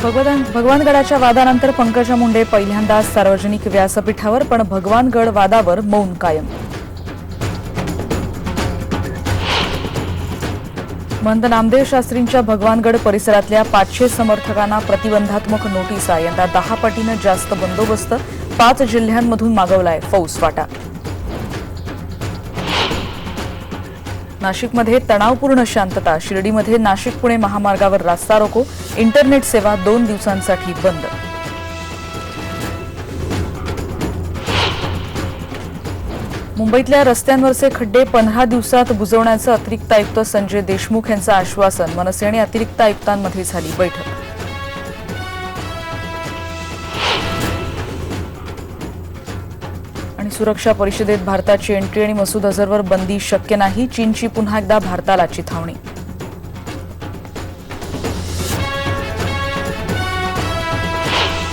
भगवानगडाच्या वादानंतर पंकजा मुंडे पहिल्यांदाच सार्वजनिक व्यासपीठावर, पण भगवानगड वादावर मौन कायम. महंत नामदेव शास्त्रींच्या भगवानगड परिसरातल्या 500 समर्थकांना प्रतिबंधात्मक नोटिसा. यंदा 10 पटीनं जास्त बंदोबस्त. 5 जिल्ह्यांमधून मागवलाय फौजफाटा. नाशिकमध्ये तणावपूर्ण शांतता. शिर्डीमध्ये नाशिक पुणे महामार्गावर रास्ता रोको. इंटरनेट सेवा 2 दिवसांसाठी बंद. मुंबईतल्या रस्त्यांवरचे खड्डे 15 दिवसात बुजवण्याचं अतिरिक्त आयुक्त संजय देशमुख यांचं आश्वासन. मनसे आणि अतिरिक्त आयुक्तांमध्ये झाली बैठक. आणि सुरक्षा परिषदेत भारताची एंट्री आणि मसूद अझरवर बंदी शक्य नाही. चीनची पुन्हा एकदा भारताला चिथावणी.